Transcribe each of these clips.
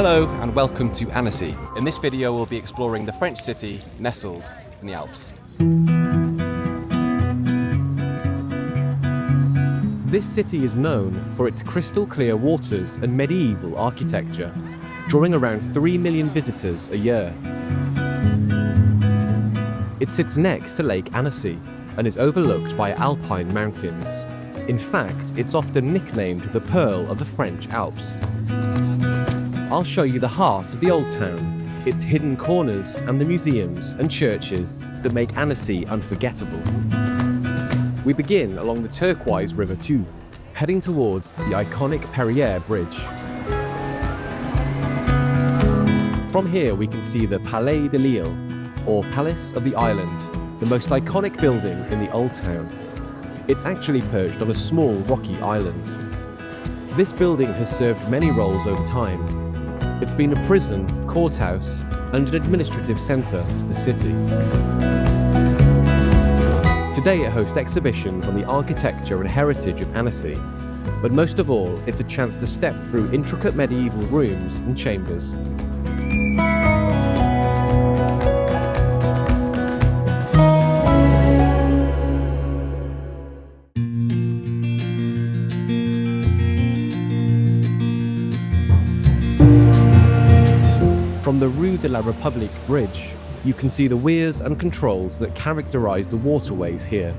Hello and welcome to Annecy. In this video we'll be exploring the French city nestled in the Alps. This city is known for its crystal clear waters and medieval architecture, drawing around 3 million visitors a year. It sits next to Lake Annecy and is overlooked by alpine mountains. In fact, it's often nicknamed the Pearl of the French Alps. I'll show you the heart of the old town, its hidden corners and the museums and churches that make Annecy unforgettable. We begin along the turquoise River Thou, heading towards the iconic Perrier Bridge. From here we can see the Palais de l'Île, or Palace of the Island, the most iconic building in the old town. It's actually perched on a small rocky island. This building has served many roles over time. It's been a prison, courthouse, and an administrative centre to the city. Today it hosts exhibitions on the architecture and heritage of Annecy, but most of all, it's a chance to step through intricate medieval rooms and chambers. From the Rue de la République bridge, you can see the weirs and controls that characterize the waterways here.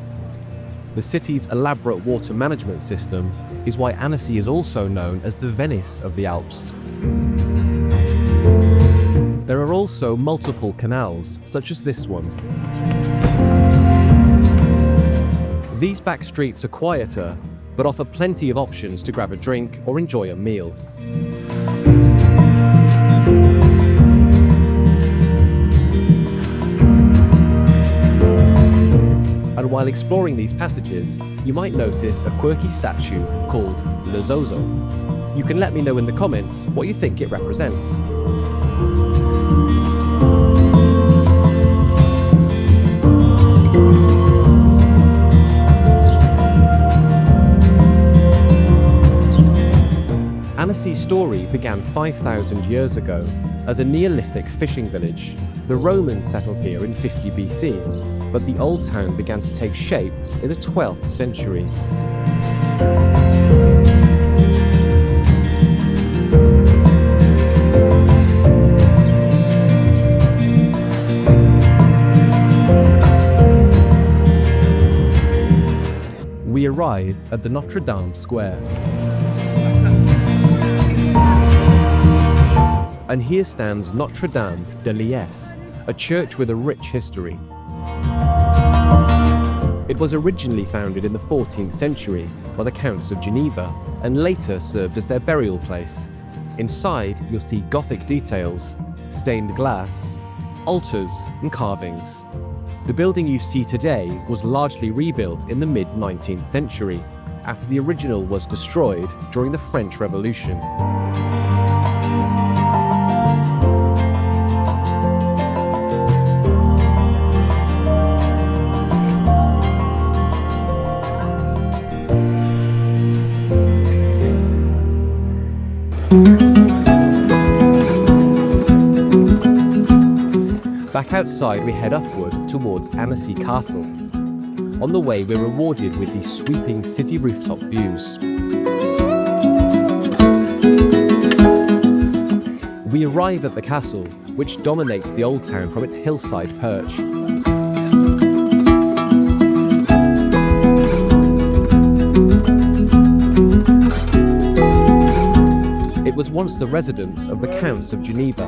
The city's elaborate water management system is why Annecy is also known as the Venice of the Alps. There are also multiple canals, such as this one. These back streets are quieter, but offer plenty of options to grab a drink or enjoy a meal. And while exploring these passages, you might notice a quirky statue called Le Zozo. You can let me know in the comments what you think it represents. Annecy's story began 5,000 years ago as a Neolithic fishing village. The Romans settled here in 50 BC. But the old town began to take shape in the 12th century. We arrive at the Notre-Dame Square. And here stands Notre-Dame de Liesse, a church with a rich history. It was originally founded in the 14th century by the Counts of Geneva and later served as their burial place. Inside, you'll see Gothic details, stained glass, altars and carvings. The building you see today was largely rebuilt in the mid-19th century after the original was destroyed during the French Revolution. Back outside, we head upward towards Annecy Castle. On the way, we're rewarded with these sweeping city rooftop views. We arrive at the castle, which dominates the old town from its hillside perch. It was once the residence of the Counts of Geneva,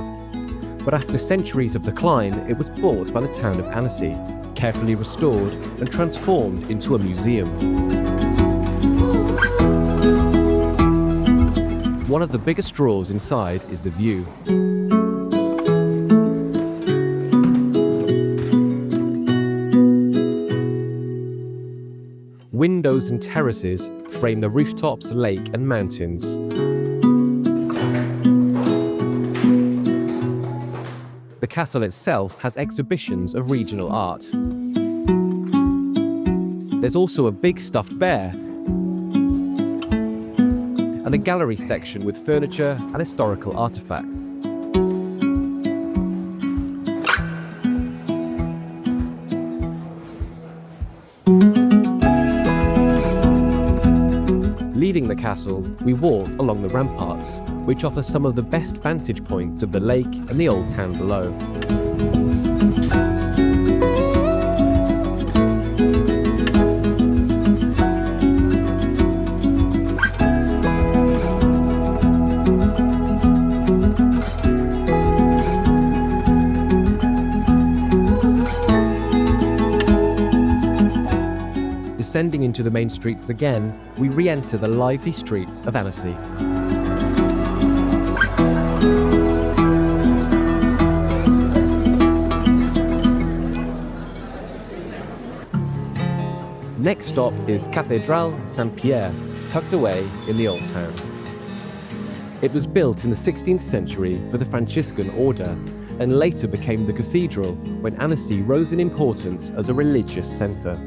but after centuries of decline, it was bought by the town of Annecy, carefully restored and transformed into a museum. One of the biggest draws inside is the view. Windows and terraces frame the rooftops, lake and mountains. The castle itself has exhibitions of regional art. There's also a big stuffed bear and a gallery section with furniture and historical artifacts. Leaving the castle, we walk along the ramparts, which offer some of the best vantage points of the lake and the old town below. Descending into the main streets again, we re-enter the lively streets of Annecy. Next stop is Cathedral Saint-Pierre, tucked away in the old town. It was built in the 16th century for the Franciscan order and later became the cathedral when Annecy rose in importance as a religious centre.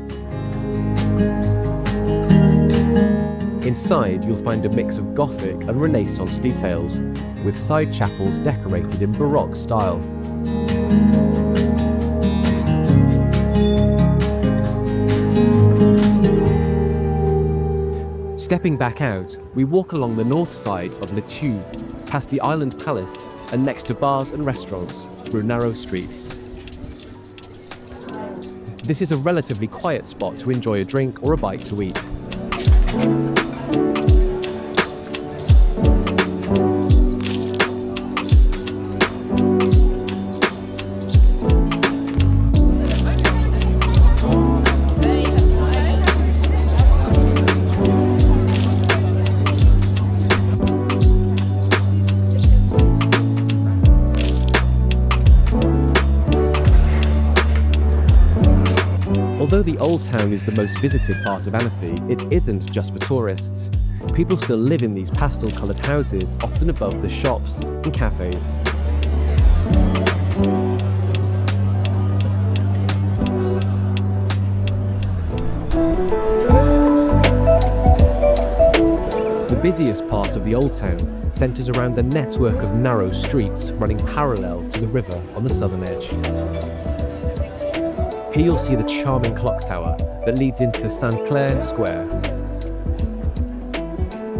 Inside, you'll find a mix of Gothic and Renaissance details, with side chapels decorated in Baroque style. Stepping back out, we walk along the north side of Le Tube, past the island palace and next to bars and restaurants through narrow streets. This is a relatively quiet spot to enjoy a drink or a bite to eat. Although the Old Town is the most visited part of Annecy, it isn't just for tourists. People still live in these pastel-coloured houses, often above the shops and cafes. The busiest part of the Old Town centres around the network of narrow streets running parallel to the river on the southern edge. Here you'll see the charming clock tower that leads into Saint-Clair Square.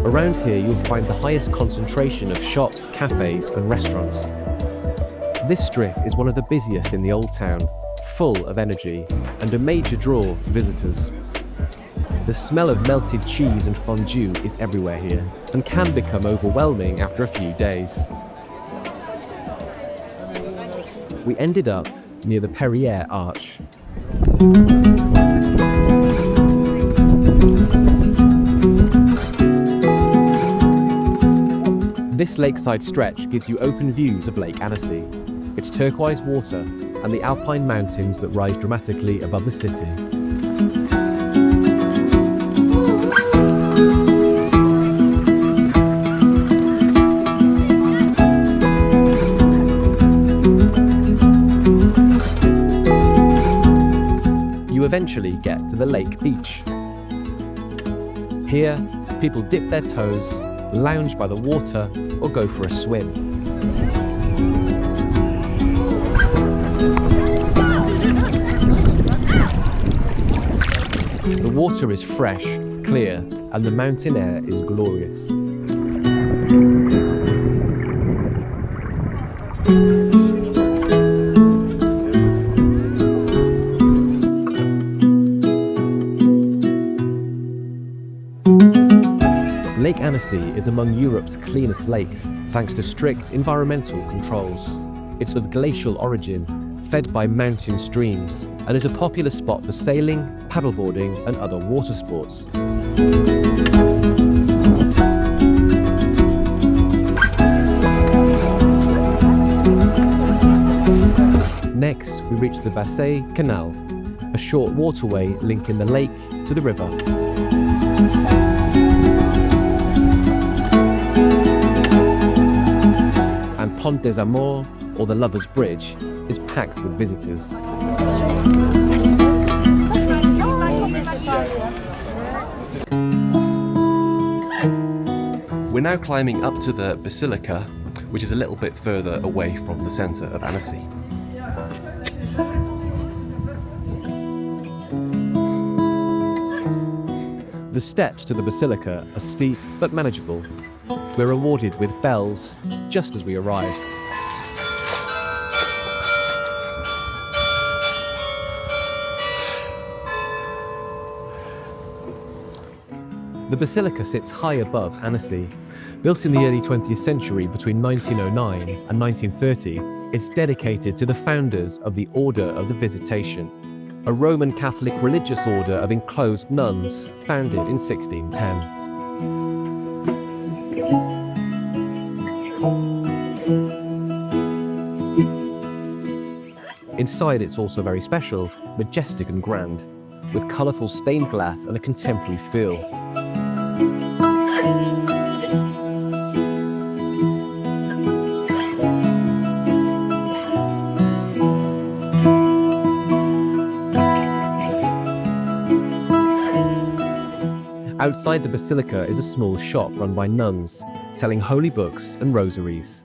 Around here you'll find the highest concentration of shops, cafes and restaurants. This strip is one of the busiest in the Old Town, full of energy and a major draw for visitors. The smell of melted cheese and fondue is everywhere here and can become overwhelming after a few days. We ended up near the Perrier Arch. This lakeside stretch gives you open views of Lake Annecy, its turquoise water and the alpine mountains that rise dramatically above the city. You eventually get to the lake beach. Here, people dip their toes, lounge by the water, or go for a swim. The water is fresh, clear, and the mountain air is glorious. Lake Annecy is among Europe's cleanest lakes, thanks to strict environmental controls. It's of glacial origin, fed by mountain streams, and is a popular spot for sailing, paddleboarding, and other water sports. Next, we reach the Basilica Canal, a short waterway linking the lake to the river. Pont des Amours, or the Lovers' Bridge, is packed with visitors. We're now climbing up to the Basilica, which is a little bit further away from the centre of Annecy. The steps to the Basilica are steep but manageable. We're rewarded with bells just as we arrive. The Basilica sits high above Annecy. Built in the early 20th century between 1909 and 1930, it's dedicated to the founders of the Order of the Visitation, a Roman Catholic religious order of enclosed nuns founded in 1610. Inside it's also very special, majestic and grand, with colourful stained glass and a contemporary feel. Outside the Basilica is a small shop run by nuns, selling holy books and rosaries.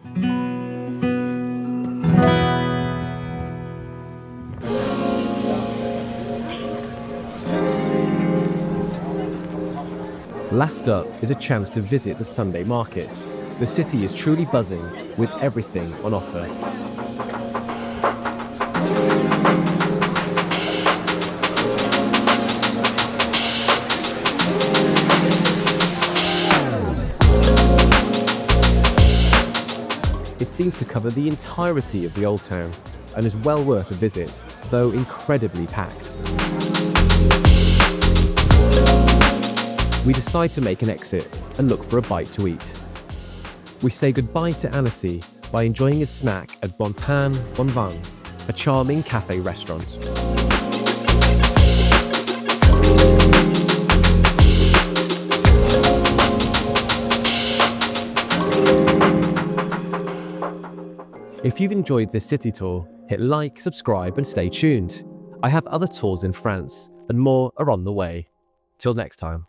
Last up is a chance to visit the Sunday market. The city is truly buzzing with everything on offer. It seems to cover the entirety of the Old Town and is well worth a visit, though incredibly packed. We decide to make an exit and look for a bite to eat. We say goodbye to Annecy by enjoying a snack at Bon Pain Bon Vin, a charming cafe restaurant. If you've enjoyed this city tour, hit like, subscribe and stay tuned. I have other tours in France and more are on the way. Till next time.